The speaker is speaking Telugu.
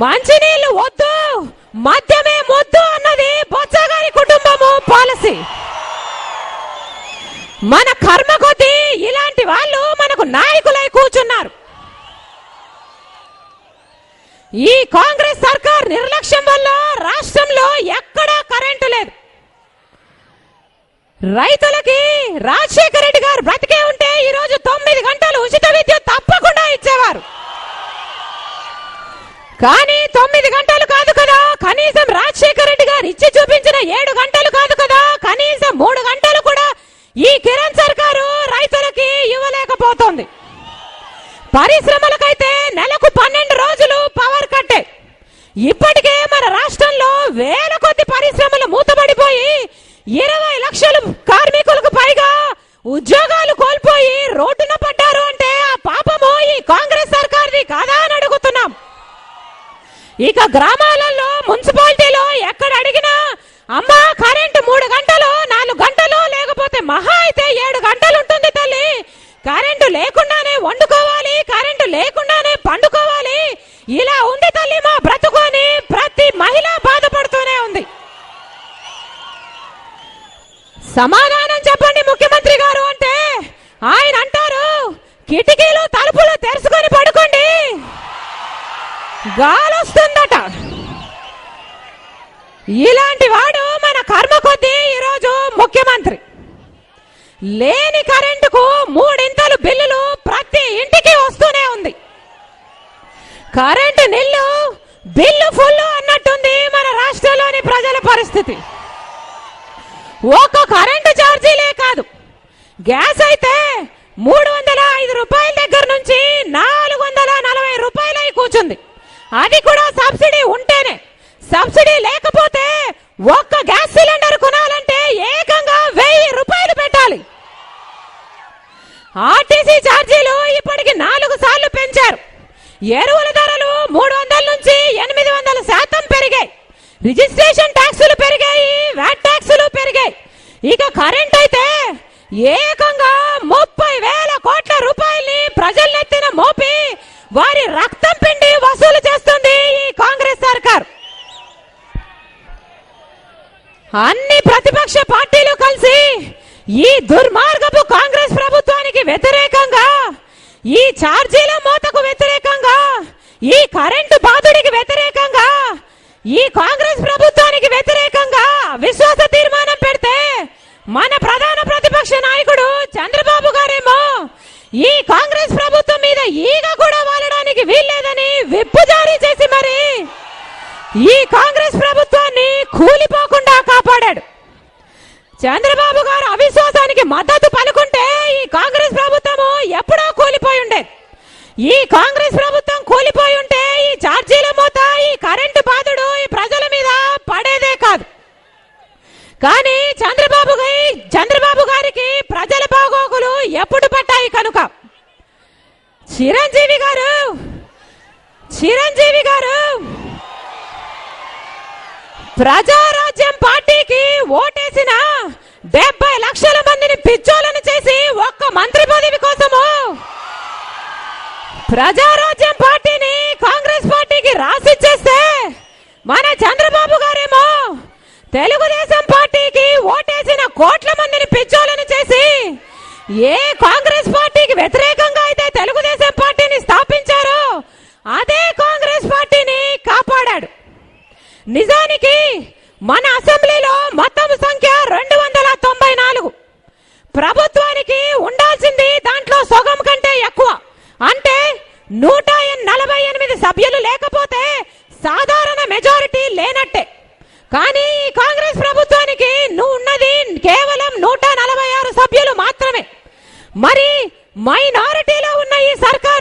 మంచినీళ్లు వద్దు, మద్యమే ముద్దు అన్నది బొత్స గారి కుటుంబము పాలసీ. మన కర్మ కొద్దీ ఇలాంటి వాళ్ళు మనకు నాయకులై కూర్చున్నారు. ఈ కాంగ్రెస్ సర్కార్ నిర్లక్ష్యం వల్ల రాష్ట్రంలో ఎక్కడా కరెంటు లేదు. రైతులకి రాజశేఖర రెడ్డి గారు బ్రతికే ఉంటే ఈరోజు 9 గంటలు ఉచిత విద్యుత్ తప్పకుండా ఇచ్చేవారు. కానీ 9 గంటలు కాదు కదా, కనీసం రాజశేఖర రెడ్డి గారు ఇచ్చి చూపించిన 7 గంటలు కాదు కదా, కనీసం 3 గంటలు కూడా ఈ కిరణ్ సర్కారు రైతులకి ఇవ్వలేకపోతోంది. పరిశ్రమలకైతే నెలకు 12 రోజులు పవర్ కట్టే. ఇప్పటికే మన రాష్ట్రంలో వేల కొద్ది పరిశ్రమలు మూతపడిపోయి 20 లక్షల కార్మికులకు పైగా ఉద్యోగాలు కోల్పోయి రోడ్డున పడ్డారు అంటే ఆ పాపము ఈ కాంగ్రెస్ సర్కార్ది కాదా అని అడుగుతున్నాం. ఇక గ్రామాలలో మున్సిపాలిటీలో ఎక్కడ అడిగినా అమ్మా కరెంటు 3 గంటలు 4 గంటలు లేకపోతే మహా అయితే 7 గంటలు ఉంటుంది తల్లి, కరెంటు లేకుండానే వండుకోవాలి, కరెంటు లేకుండానే పండుకోవాలి, ఇలా ఉంది తల్లి మా బ్రతుకొని ప్రతి మహిళ బాధపడుతూనే ఉంది. సమాధానం చెప్పండి ముఖ్యమంత్రి గారు అంటే ఆయన అంటారు కిటికీలు తలుపులు తెరుచుకొని పడుకోండి గాలొస్తుందట. ఇలాంటి వాడు మన కర్మ కొద్దీ ఈరోజు ముఖ్యమంత్రి. లేని కరెంటుకు 3 బిల్లులు ప్రతి ఇంటికి వస్తూనే ఉంది. కరెంటు నిల్లు బిల్లు ఫుల్ అన్నట్టుంది మన రాష్ట్రంలోని ప్రజల పరిస్థితి. ఒక్క కరెంటు ఛార్జీలే కాదు, గ్యాస్ అయితే 305 రూపాయల దగ్గర నుంచి 440 రూపాయలై కూర్చుంది. అది కూడా సబ్సిడీ ఉంటేనే. సబ్సిడీ లేకపోతే ఒక్క గ్యాస్ సిలిండర్ కొనాలంటే ఏకంగా 1000 రూపాయలు పెట్టాలి. ఆర్టీసీ ఛార్జీలు ఇప్పటికి 4 సార్లు పెంచారు. ఎరువుల ధరలు 300 నుంచి 800% పెరిగాయి. రిజిస్ట్రేషన్ ట్యాక్సులు పెరిగాయి, వ్యాట్ ట్యాక్సులు పెరిగాయి. ఇక కరెంట్ అయితే ఏకంగా 30,000 కోట్ల రూపాయల్ని ప్రజలెత్తిన మోపి వారి రక్తం పిండి వసూలు చేస్తుంది ఈ కాంగ్రెస్ సర్కార్. అన్ని ప్రతిపక్ష పార్టీలు కలిసి ఈ దుర్మార్గపు కాంగ్రెస్ ప్రభుత్వానికి వ్యతిరేకంగా, ఈ ఛార్జీల మోతకు వ్యతిరేకంగా, ఈ కరెంటు బాధుడికి వ్యతిరేకంగా, ఈ కాంగ్రెస్ ప్రభుత్వానికి వ్యతిరేకంగా విశ్వాస తీర్మానం పెడితే మన ప్రధాన ప్రతిపక్ష నాయకుడు చంద్రబాబు గారేమో ఈ కాంగ్రెస్ ప్రభుత్వం మీద ఈగ కూడా వాలడానికి వీల్లేదని విప్పు జారీ చేసి మరి ఈ కాంగ్రెస్ ప్రభుత్వాన్ని కూలిపోకుండా కాపాడాడు. చంద్రబాబు గారు అవిశ్వాసానికి మద్దతు పలుకుంటే ఈ కాంగ్రెస్ ప్రభుత్వము ఎప్పుడో కూలిపోయి ఉండేది. ఈ కాంగ్రెస్ ప్రభుత్వం కూలిపోయి ఉంటే ఈ ఛార్జీల మోత, ఈ కరెంటు బాధుడు ఈ ప్రజల మీద పడేదే కాదు. కానీ చంద్రబాబు గారికి ప్రజల బాగోగులు ఎప్పుడు పట్టాయి కనుక చిరంజీవి గారు ప్రజారాజ్యం పార్టీకి ఓటేసిన 70 లక్షల మందిని పిచ్చోలను చేసి ఒక్క మంత్రి పదవి కోసము ప్రజారాజ్యం పార్టీని కాంగ్రెస్ పార్టీకి రాసిచ్చేస్తే మన చంద్రబాబు గారేమో తెలుగుదేశం పార్టీకి ఓటేసిన కోట్ల మందిని పిచ్చోలను చేసి ఏ కాంగ్రెస్ పార్టీకి వ్యతిరేకంగా అయితే తెలుగుదేశం పార్టీని స్థాపించారో అదే కాంగ్రెస్ పార్టీని కాపాడాడు. నిజానికి మన అసెంబ్లీలో మొత్తం సంఖ్య 294. ప్రభుత్వానికి ఉండాల్సింది దాంట్లో సగం కంటే ఎక్కువ, అంటే 148 సభ్యులు లేకపోతే సాధారణ మెజారిటీ లేనట్టే. కానీ ఈ కాంగ్రెస్ ప్రభుత్వానికి ఉన్నది కేవలం 146 సభ్యులు మాత్రమే. మరి మైనారిటీలో ఉన్న ఈ సర్కారు